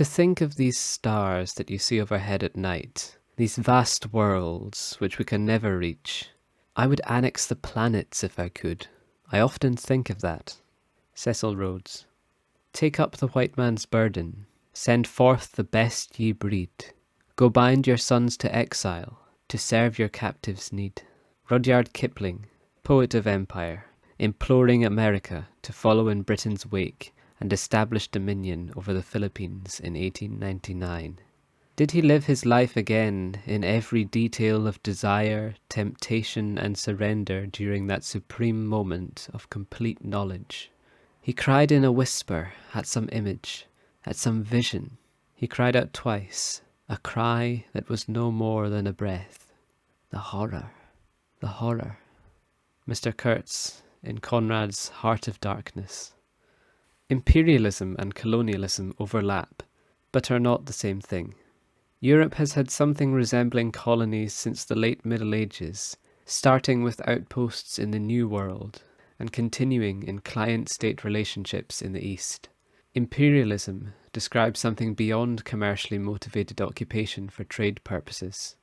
To think of these stars that you see overhead at night, these vast worlds which we can never reach. I would annex the planets if I could. I often think of that. Cecil Rhodes. Take up the white man's burden. Send forth the best ye breed. Go bind your sons to exile, to serve your captives' need. Rudyard Kipling, poet of empire, imploring America to follow in Britain's wake and establish dominion over the Philippines in 1899. Did he live his life again in every detail of desire, temptation, and surrender during that supreme moment of complete knowledge? He cried in a whisper at some image, at some vision. He cried out twice, a cry that was no more than a breath. The horror, the horror. Mr. Kurtz in Conrad's Heart of Darkness. Imperialism and colonialism overlap, but are not the same thing. Europe has had something resembling colonies since the late Middle Ages, starting with outposts in the New World and continuing in client-state relationships in the East. Imperialism describes something beyond commercially motivated occupation for trade purposes.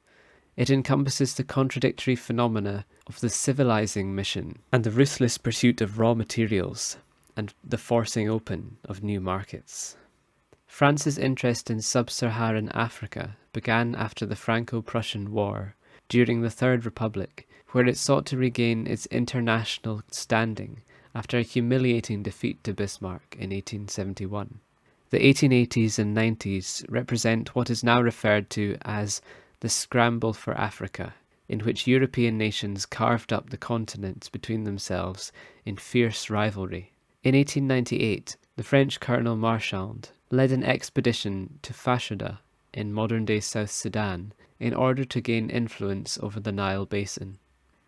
It encompasses the contradictory phenomena of the civilising mission and the ruthless pursuit of raw materials and the forcing open of new markets. France's interest in sub-Saharan Africa began after the Franco-Prussian War, during the Third Republic, where it sought to regain its international standing after a humiliating defeat to Bismarck in 1871. The 1880s and 90s represent what is now referred to as the scramble for Africa, in which European nations carved up the continent between themselves in fierce rivalry. In 1898, the French Colonel Marchand led an expedition to Fashoda in modern-day South Sudan in order to gain influence over the Nile Basin.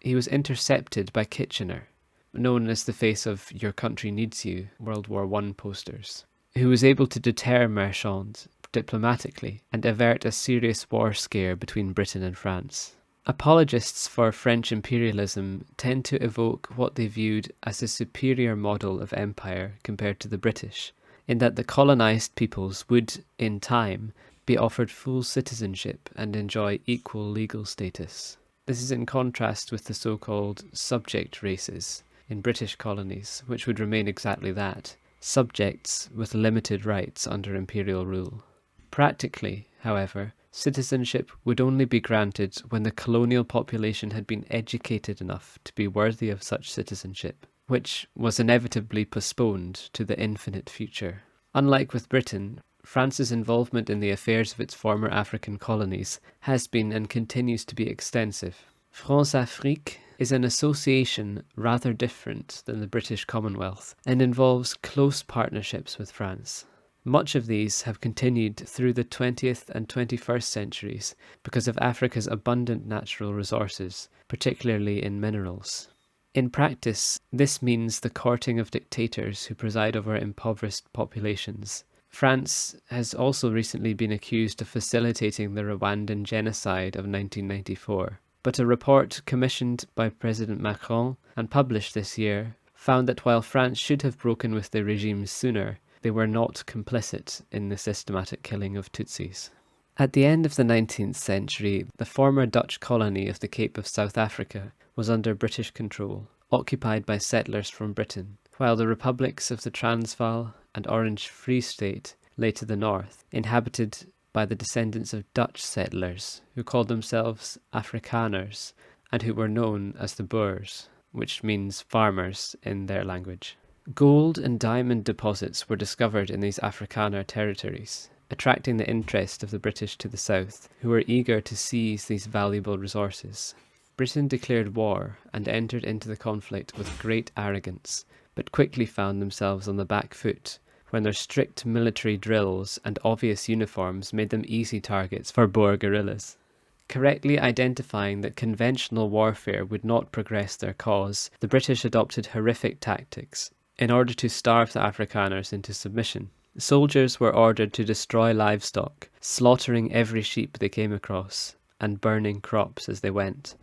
He was intercepted by Kitchener, known as the face of "Your Country Needs You" World War I posters, who was able to deter Marchand diplomatically and avert a serious war scare between Britain and France. Apologists for French imperialism tend to evoke what they viewed as a superior model of empire compared to the British, in that the colonised peoples would, in time, be offered full citizenship and enjoy equal legal status. This is in contrast with the so-called subject races in British colonies, which would remain exactly that, subjects with limited rights under imperial rule. Practically, however, citizenship would only be granted when the colonial population had been educated enough to be worthy of such citizenship, which was inevitably postponed to the infinite future. Unlike with Britain, France's involvement in the affairs of its former African colonies has been and continues to be extensive. France-Afrique is an association rather different than the British Commonwealth and involves close partnerships with France. Much of these have continued through the 20th and 21st centuries because of Africa's abundant natural resources, particularly in minerals. In practice, this means the courting of dictators who preside over impoverished populations. France has also recently been accused of facilitating the Rwandan genocide of 1994, but a report commissioned by President Macron and published this year found that while France should have broken with the regime sooner, they were not complicit in the systematic killing of Tutsis. At the end of the 19th century, the former Dutch colony of the Cape of South Africa was under British control, occupied by settlers from Britain, while the republics of the Transvaal and Orange Free State lay to the north, inhabited by the descendants of Dutch settlers who called themselves Afrikaners and who were known as the Boers, which means farmers in their language. Gold and diamond deposits were discovered in these Afrikaner territories, attracting the interest of the British to the south, who were eager to seize these valuable resources. Britain declared war and entered into the conflict with great arrogance, but quickly found themselves on the back foot when their strict military drills and obvious uniforms made them easy targets for Boer guerrillas. Correctly identifying that conventional warfare would not progress their cause, the British adopted horrific tactics in order to starve the Afrikaners into submission. Soldiers were ordered to destroy livestock, slaughtering every sheep they came across, and burning crops as they went.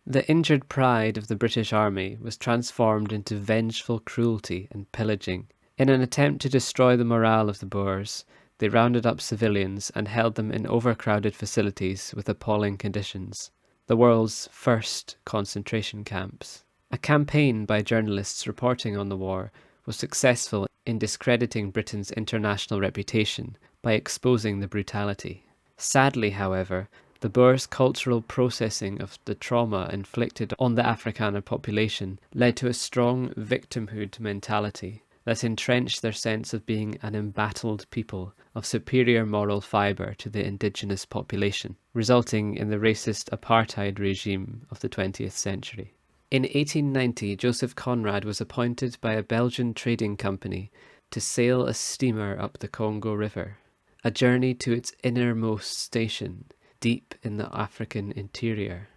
The injured pride of the British army was transformed into vengeful cruelty and pillaging. In an attempt to destroy the morale of the Boers, They rounded up civilians and held them in overcrowded facilities with appalling conditions. The world's first concentration camps. A campaign by journalists reporting on the war was successful in discrediting Britain's international reputation by exposing the brutality. Sadly, however, the Boers' cultural processing of the trauma inflicted on the Afrikaner population led to a strong victimhood mentality that entrenched their sense of being an embattled people of superior moral fibre to the indigenous population, resulting in the racist apartheid regime of the 20th century. In 1890, Joseph Conrad was appointed by a Belgian trading company to sail a steamer up the Congo River, a journey to its innermost station, deep in the African interior.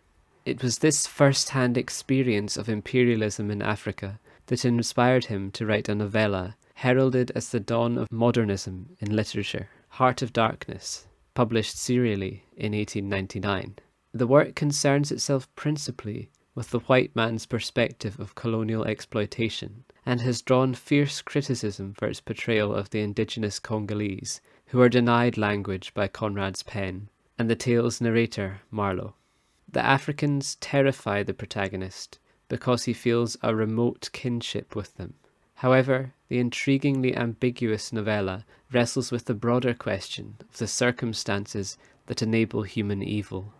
It was this first-hand experience of imperialism in Africa that inspired him to write a novella heralded as the dawn of modernism in literature, Heart of Darkness, published serially in 1899. The work concerns itself principally with the white man's perspective of colonial exploitation, and has drawn fierce criticism for its portrayal of the indigenous Congolese, who are denied language by Conrad's pen, and the tale's narrator, Marlowe. The Africans terrify the protagonist because he feels a remote kinship with them. However, the intriguingly ambiguous novella wrestles with the broader question of the circumstances that enable human evil.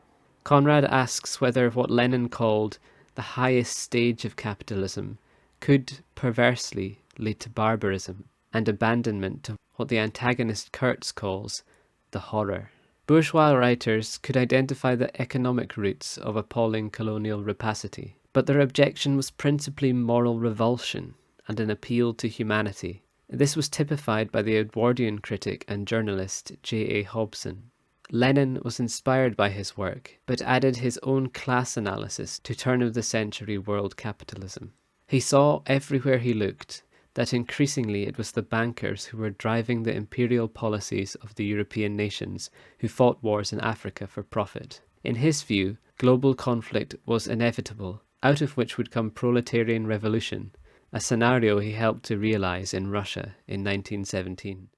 Conrad asks whether what Lenin called the highest stage of capitalism could perversely lead to barbarism and abandonment to what the antagonist Kurtz calls the horror. Bourgeois writers could identify the economic roots of appalling colonial rapacity, but their objection was principally moral revulsion and an appeal to humanity. This was typified by the Edwardian critic and journalist J.A. Hobson. Lenin was inspired by his work, but added his own class analysis to turn-of-the-century world capitalism. He saw everywhere he looked that increasingly it was the bankers who were driving the imperial policies of the European nations who fought wars in Africa for profit. In his view, global conflict was inevitable, out of which would come proletarian revolution, a scenario he helped to realize in Russia in 1917.